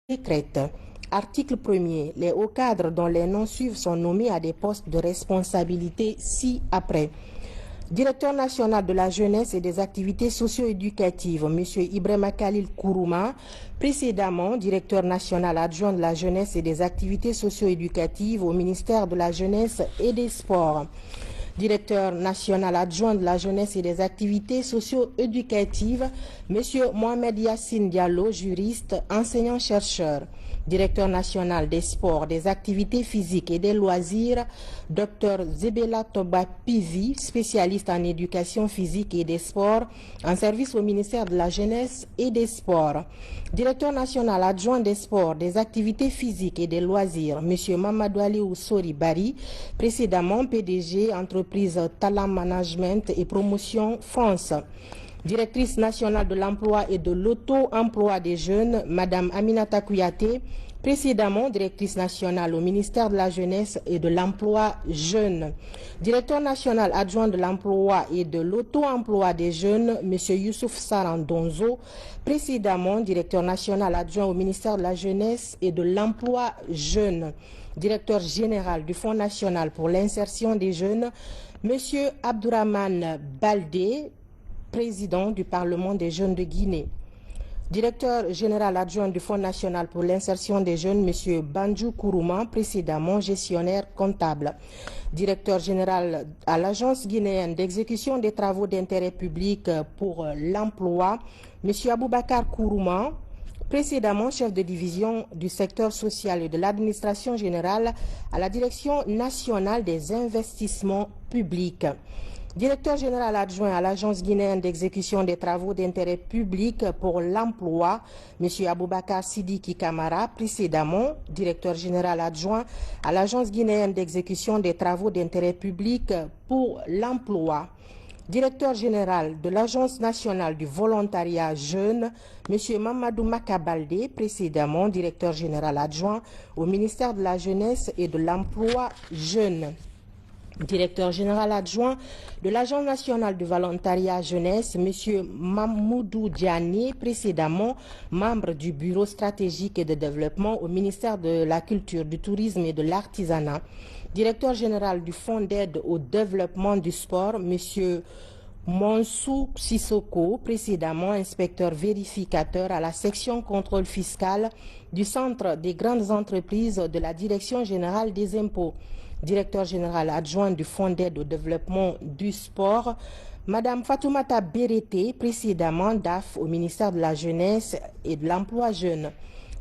décrète. Article 1er. Les hauts cadres dont les noms suivent sont nommés à des postes de responsabilité ci-après. Directeur national de la jeunesse et des activités socio-éducatives, M. Ibrahima Khalil Kourouma, précédemment directeur national adjoint de la jeunesse et des activités socio-éducatives au ministère de la jeunesse et des sports. Directeur national adjoint de la jeunesse et des activités socio-éducatives, M. Mohamed Yassine Diallo, juriste, enseignant-chercheur. Directeur national des sports, des activités physiques et des loisirs, Dr Zebela Toba Pivi, spécialiste en éducation physique et des sports, en service au ministère de la jeunesse et des sports. Directeur national adjoint des sports, des activités physiques et des loisirs, M. Mamadou Ali Oussori Bari, précédemment PDG, entreprise Talent Management et Promotion France. Directrice nationale de l'emploi et de l'auto-emploi des jeunes, Mme Aminata Kouyaté, précédemment directrice nationale au ministère de la jeunesse et de l'emploi jeune. Directeur national adjoint de l'emploi et de l'auto-emploi des jeunes, M. Youssouf Sarandonzo, précédemment directeur national adjoint au ministère de la jeunesse et de l'emploi jeune. Directeur général du Fonds national pour l'insertion des jeunes, M. Abdourahmane Baldé, président du Parlement des jeunes de Guinée. Directeur général adjoint du Fonds national pour l'insertion des jeunes, M. Bandjou Kourouma, précédemment gestionnaire comptable. Directeur général à l'Agence guinéenne d'exécution des travaux d'intérêt public pour l'emploi, M. Aboubakar Kourouma, précédemment chef de division du secteur social et de l'administration générale à la Direction nationale des investissements publics. Directeur général adjoint à l'Agence guinéenne d'exécution des travaux d'intérêt public pour l'emploi, M. Aboubakar Sidiki Kamara, précédemment directeur général adjoint à l'Agence guinéenne d'exécution des travaux d'intérêt public pour l'emploi. Directeur général de l'Agence nationale du volontariat jeune, M. Mamadou Makabaldé, précédemment directeur général adjoint au ministère de la jeunesse et de l'emploi jeune. Directeur général adjoint de l'Agence nationale du volontariat jeunesse, M. Mamoudou Diané, précédemment membre du Bureau stratégique et de développement au ministère de la Culture, du Tourisme et de l'Artisanat. Directeur général du Fonds d'aide au développement du sport, M. Monsou Sissoko, précédemment inspecteur vérificateur à la section contrôle fiscal du Centre des grandes entreprises de la Direction générale des impôts. Directeur général adjoint du Fonds d'aide au développement du sport, Mme Fatoumata Bérété, précédemment DAF au ministère de la Jeunesse et de l'Emploi jeune.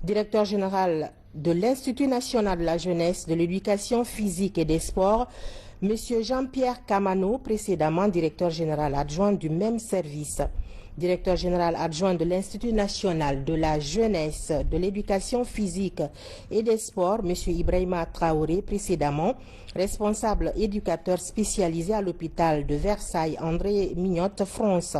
Directeur général de l'Institut national de la jeunesse, de l'éducation physique et des sports, M. Jean-Pierre Kamano, précédemment directeur général adjoint du même service. Directeur général adjoint de l'Institut national de la jeunesse, de l'éducation physique et des sports, M. Ibrahima Traoré, précédemment responsable éducateur spécialisé à l'hôpital de Versailles, André Mignotte, France.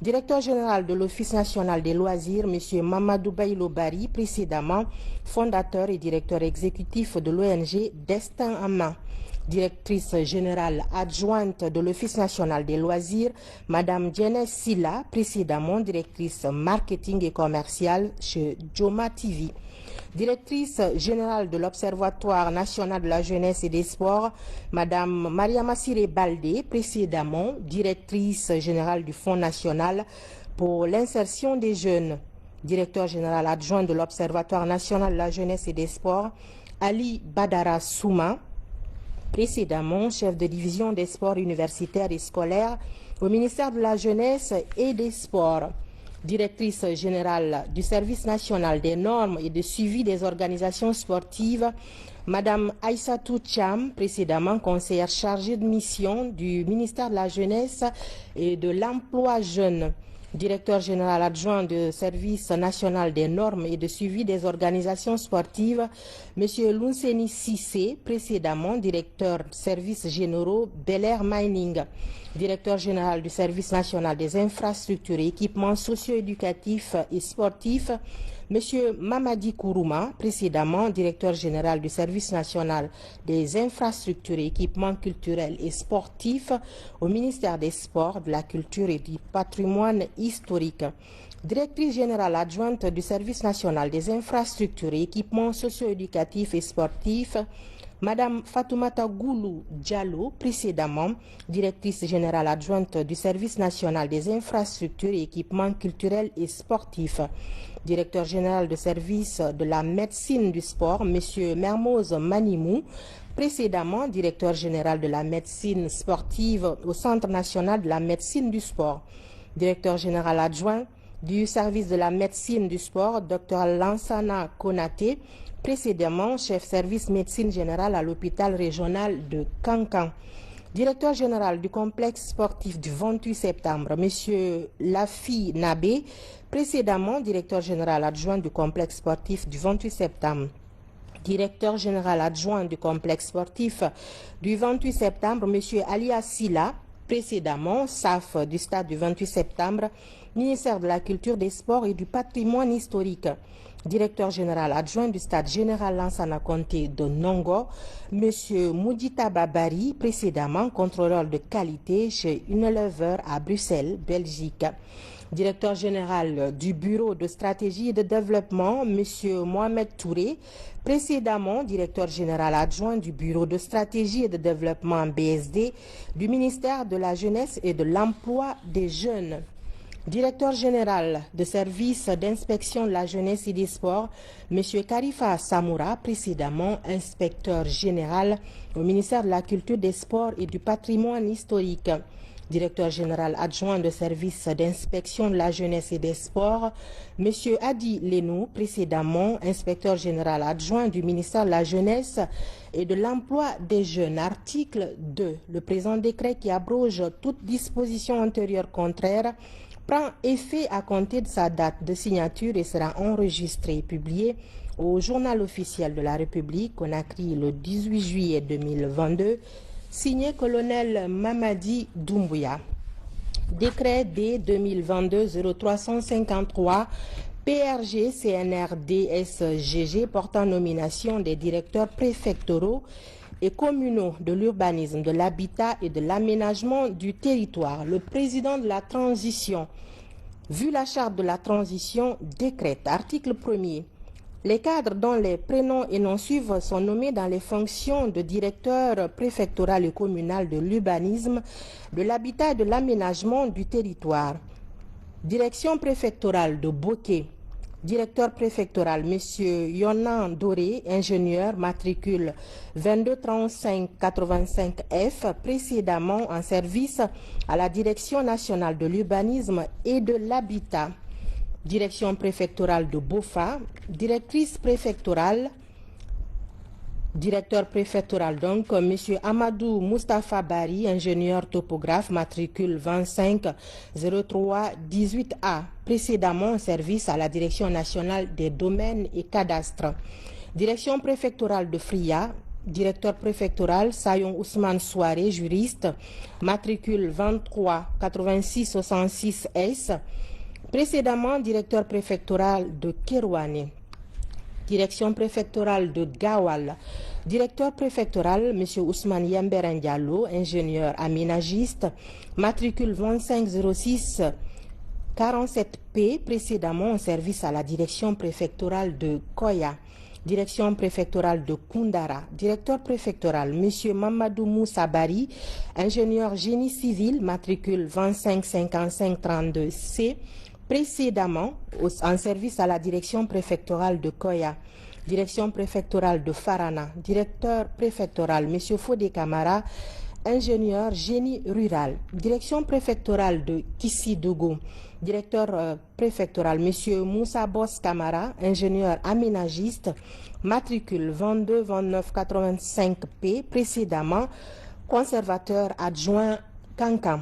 Directeur général de l'Office national des loisirs, M. Mamadou Baïlo Bari, précédemment fondateur et directeur exécutif de l'ONG Destin en main. Directrice générale adjointe de l'Office national des loisirs, Mme Djenès Silla, précédemment directrice marketing et commercial chez Joma TV. Directrice générale de l'Observatoire national de la jeunesse et des sports, Mme Mariama Siré Baldé, précédemment directrice générale du Fonds national pour l'insertion des jeunes. Directeur général adjoint de l'Observatoire national de la jeunesse et des sports, Ali Badara Souma, précédemment chef de division des sports universitaires et scolaires au ministère de la jeunesse et des sports. Directrice générale du service national des normes et de suivi des organisations sportives, Mme Aïssatou Tcham, précédemment conseillère chargée de mission du ministère de la jeunesse et de l'emploi jeune. Directeur général adjoint du service national des normes et de suivi des organisations sportives, M. Lunseni Sissé, précédemment directeur services généraux Bel Air Mining. Directeur général du service national des infrastructures et équipements socio-éducatifs et sportifs, M. Mamadi Kourouma, précédemment directeur général du service national des infrastructures et équipements culturels et sportifs au ministère des Sports, de la Culture et du Patrimoine historique. Directrice générale adjointe du Service national des infrastructures et équipements socio-éducatifs et sportifs, Madame Fatoumata Goulou Diallo, précédemment directrice générale adjointe du Service national des infrastructures et équipements culturels et sportifs. Directeur général de service de la médecine du sport, Monsieur Mermoz Manimou, précédemment directeur général de la médecine sportive au Centre national de la médecine du sport. Directeur général adjoint du service de la médecine du sport, Dr Lansana Konaté, précédemment chef service médecine générale à l'hôpital régional de Kankan. Directeur général du complexe sportif du 28 septembre, M. Lafi Nabé, précédemment directeur général adjoint du complexe sportif du 28 septembre. Directeur général adjoint du complexe sportif du 28 septembre, M. Alia Silla, précédemment SAF du stade du 28 septembre, ministère de la Culture, des Sports et du Patrimoine historique. Directeur général adjoint du stade général Lansana Conté de Nongo, M. Moudita Babari, précédemment contrôleur de qualité chez Unilever à Bruxelles, Belgique. Directeur général du Bureau de stratégie et de développement, M. Mohamed Touré, précédemment directeur général adjoint du Bureau de stratégie et de développement BSD du ministère de la Jeunesse et de l'Emploi des Jeunes. Directeur général de service d'inspection de la jeunesse et des sports, M. Karifa Samoura, précédemment inspecteur général au ministère de la Culture, des Sports et du Patrimoine historique. Directeur général adjoint de service d'inspection de la jeunesse et des sports, M. Adi Lenou, précédemment inspecteur général adjoint du ministère de la Jeunesse et de l'Emploi des Jeunes. Article 2. Le présent décret qui abroge toute disposition antérieure contraire prend effet à compter de sa date de signature et sera enregistré et publié au Journal officiel de la République, Conakry, le 18 juillet 2022, signé colonel Mamadi Doumbouya. Décret D 2022-0353 PRG CNRD SGG portant nomination des directeurs préfectoraux et communaux de l'urbanisme, de l'habitat et de l'aménagement du territoire. Le président de la transition, vu la charte de la transition, décrète, article 1er, les cadres dont les prénoms et noms suivent sont nommés dans les fonctions de directeur préfectoral et communal de l'urbanisme, de l'habitat et de l'aménagement du territoire. Direction préfectorale de Bokeh. Directeur préfectoral, M. Yonan Doré, ingénieur, matricule 223585F, précédemment en service à la Direction nationale de l'urbanisme et de l'habitat. Direction préfectorale de Bofa, directrice préfectorale, directeur préfectoral donc, M. Amadou Mustafa Bari, ingénieur topographe, matricule 250318A, précédemment en service à la Direction nationale des domaines et cadastres. Direction préfectorale de Fria, directeur préfectoral Sayon Ousmane Souare, juriste, matricule 238666S, précédemment directeur préfectoral de Kerouane. Direction préfectorale de Gawal. Directeur préfectoral, M. Ousmane Yamberen Diallo, ingénieur aménagiste, matricule 2506 47P, précédemment en service à la direction préfectorale de Koya. Direction préfectorale de Koundara. Directeur préfectoral, M. Mamadou Moussa Bari, ingénieur génie civil, matricule 255532C, précédemment en service à la direction préfectorale de Koya. Direction préfectorale de Farana. Directeur préfectoral, M. Fodé Kamara, ingénieur génie rural. Direction préfectorale de Kissidougou. Directeur préfectoral, M. Moussa Boss Kamara, ingénieur aménagiste, matricule 222985P, précédemment conservateur adjoint Kankan.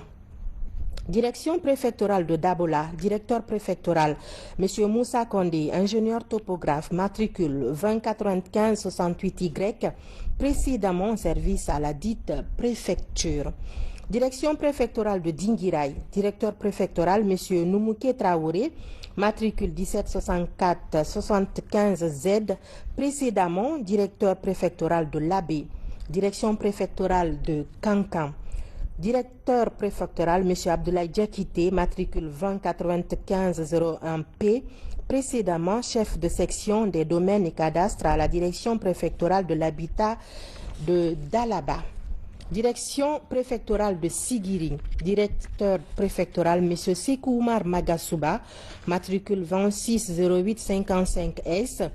Direction préfectorale de Dabola, directeur préfectoral, M. Moussa Kondé, ingénieur topographe, matricule 2095-68Y, précédemment en service à la dite préfecture. Direction préfectorale de Dinguiraï, directeur préfectoral, M. Noumouké Traoré, matricule 1764-75Z, précédemment directeur préfectoral de Labé. Direction préfectorale de Kankan. Directeur préfectoral, M. Abdoulaye Diakité, matricule 209501P, précédemment chef de section des domaines et cadastres à la direction préfectorale de l'habitat de Dalaba. Direction préfectorale de Sigiri, directeur préfectoral M. Sekou Oumar Magasuba, matricule 260855S,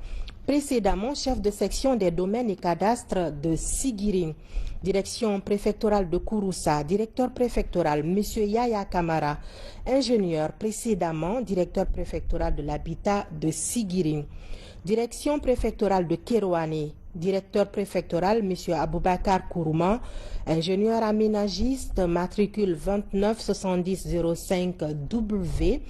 précédemment chef de section des domaines et cadastres de Sigiri. Direction préfectorale de Kouroussa, directeur préfectoral M. Yaya Kamara, ingénieur, précédemment directeur préfectoral de l'habitat de Sigiri. Direction préfectorale de Kérouané, directeur préfectoral M. Aboubakar Kourouma, ingénieur aménagiste, matricule 297005W,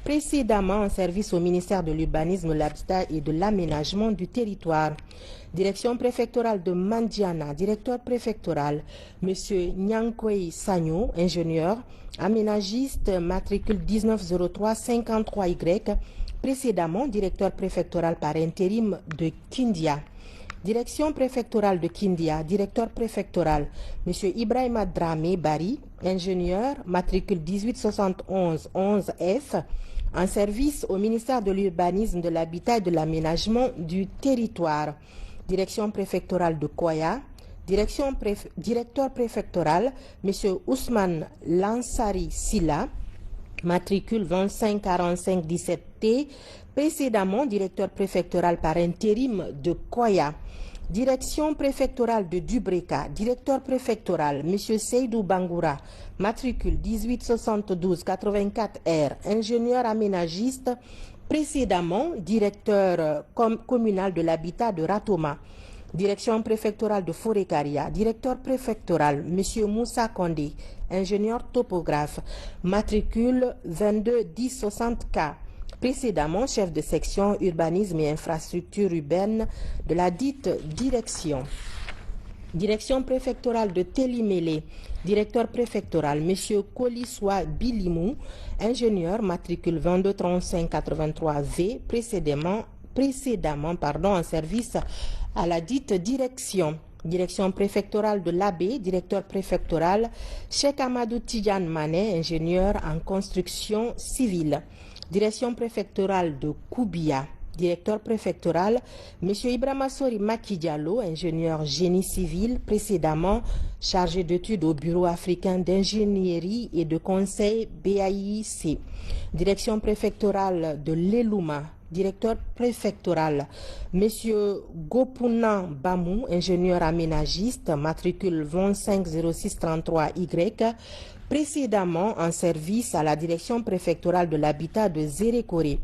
précédemment en service au ministère de l'Urbanisme, de l'Habitat et de l'Aménagement du territoire. Direction préfectorale de Mandiana, directeur préfectoral M. Nyankoui Sagno, ingénieur, aménagiste, matricule 190353Y, précédemment directeur préfectoral par intérim de Kindia. Direction préfectorale de Kindia, directeur préfectoral M. Ibrahima Dramé Bari, ingénieur, matricule 1871-11F, en service au ministère de l'Urbanisme, de l'Habitat et de l'Aménagement du territoire. Direction préfectorale de Koya, directeur préfectoral M. Ousmane Lansari Silla, matricule 254517T, précédemment directeur préfectoral par intérim de Koya. Direction préfectorale de Dubreka, directeur préfectoral M. Seydou Bangoura, matricule 1872-84R, ingénieur aménagiste, précédemment directeur communal de l'habitat de Ratoma. Direction préfectorale de Forécaria, directeur préfectoral M. Moussa Kondé, ingénieur topographe, matricule 221060K. Précédemment chef de section urbanisme et infrastructure urbaine de la dite direction. Direction préfectorale de Télimélé, directeur préfectoral M. Koliswa Bilimou, ingénieur, matricule 223583V, précédemment en service à la dite direction. Direction préfectorale de l'Abbé, directeur préfectoral Cheikh Amadou Tidjane Mané, ingénieur en construction civile. Direction préfectorale de Koubia, directeur préfectoral M. Ibrahima Sori Maki Diallo, ingénieur génie civil, précédemment chargé d'études au Bureau africain d'ingénierie et de conseil BAIC. Direction préfectorale de l'Elouma, directeur préfectoral M. Gopounan Bamou, ingénieur aménagiste, matricule 250633Y, précédemment en service à la direction préfectorale de l'habitat de Zérékoré.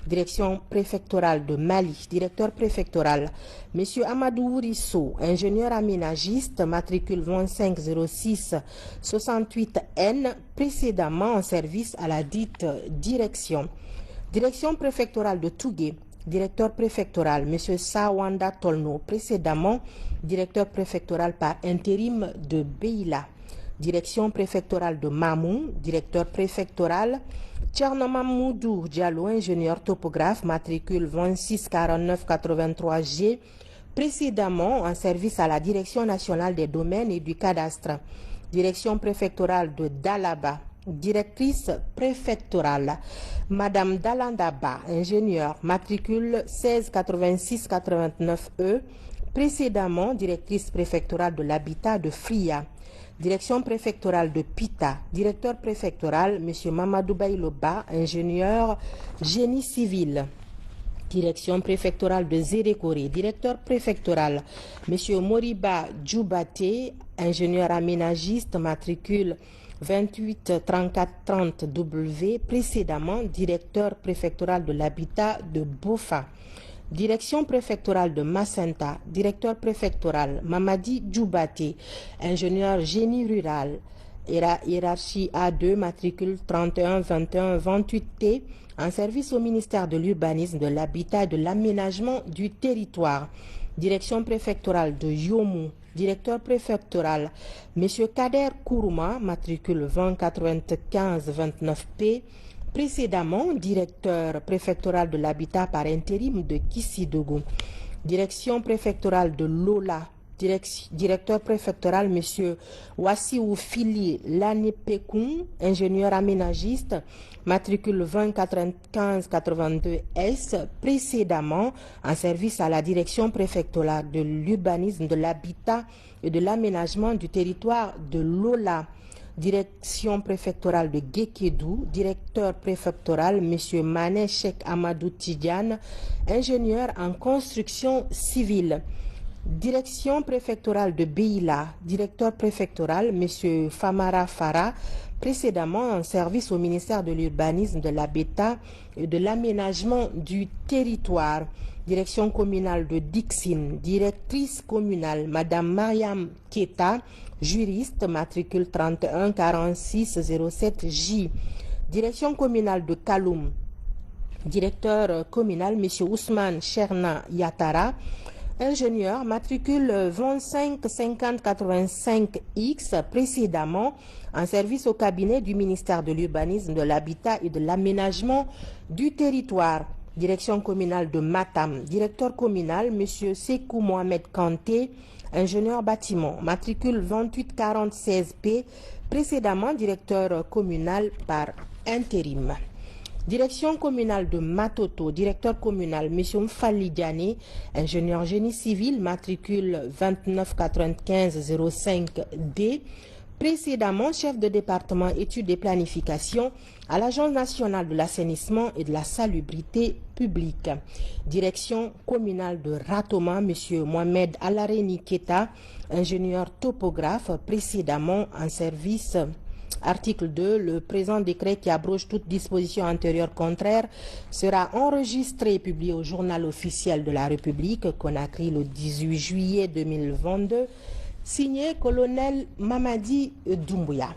Direction préfectorale de Mali, directeur préfectoral M. Amadou Ourisso, ingénieur aménagiste, matricule 250668N, précédemment en service à la dite direction. Direction préfectorale de Tougué, directeur préfectoral M. Sawanda Tolno, précédemment directeur préfectoral par intérim de Beila. Direction préfectorale de Mamou, directeur préfectoral Tcherno Mamoudou Diallo, ingénieur topographe, matricule 264983G, précédemment en service à la Direction nationale des domaines et du cadastre. Direction préfectorale de Dalaba, directrice préfectorale Madame Dalandaba, ingénieure, matricule 168689E, précédemment directrice préfectorale de l'habitat de Fria. Direction préfectorale de Pita, directeur préfectoral M. Mamadou Bayloba, ingénieur génie civil. Direction préfectorale de Zérékoré, directeur préfectoral M. Moriba Djoubate, ingénieur aménagiste, matricule 283430W, précédemment directeur préfectoral de l'habitat de Bofa. Direction préfectorale de Macenta, directeur préfectoral Mamadi Djoubate, ingénieur génie rural, hiérarchie A2, matricule 312128T, en service au ministère de l'Urbanisme, de l'Habitat et de l'Aménagement du territoire. Direction préfectorale de Yomou, directeur préfectoral M. Kader Kourouma, matricule 209529P, précédemment directeur préfectoral de l'habitat par intérim de Kissidougou. Direction préfectorale de Lola, Directeur préfectoral, M. Wassiou Fili Lanipekun, ingénieur aménagiste, matricule 2095-82S, précédemment en service à la direction préfectorale de l'urbanisme, de l'habitat et de l'aménagement du territoire de Lola. Direction préfectorale de Guékédou, directeur préfectoral M. Mané Cheikh Amadou Tidiane, ingénieur en construction civile. Direction préfectorale de Beila, directeur préfectoral M. Famara Farah, précédemment en service au ministère de l'urbanisme, de l'habitat et de l'aménagement du territoire. Direction communale de Dixine, directrice communale Madame Mariam Keta, juriste, matricule 314607J. Direction communale de Kaloum, directeur communal M. Ousmane Cherna Yatara, ingénieur, matricule 255085X, précédemment en service au cabinet du ministère de l'urbanisme, de l'habitat et de l'aménagement du territoire. Direction communale de Matam, directeur communal M. Sekou Mohamed Kanté, ingénieur bâtiment, matricule 2846P, précédemment directeur communal par intérim. Direction communale de Matoto, directeur communal M. Mfali Diané, ingénieur génie civil, matricule 299505D, précédemment chef de département études et planification à l'Agence nationale de l'assainissement et de la salubrité publique. Direction communale de Ratoma, M. Mohamed Alareni Keta, ingénieur topographe, précédemment en service. Article 2. Le présent décret qui abroge toute disposition antérieure contraire sera enregistré et publié au journal officiel de la République, Conakry, le 18 juillet 2022. Signé colonel Mamadi Doumbouya.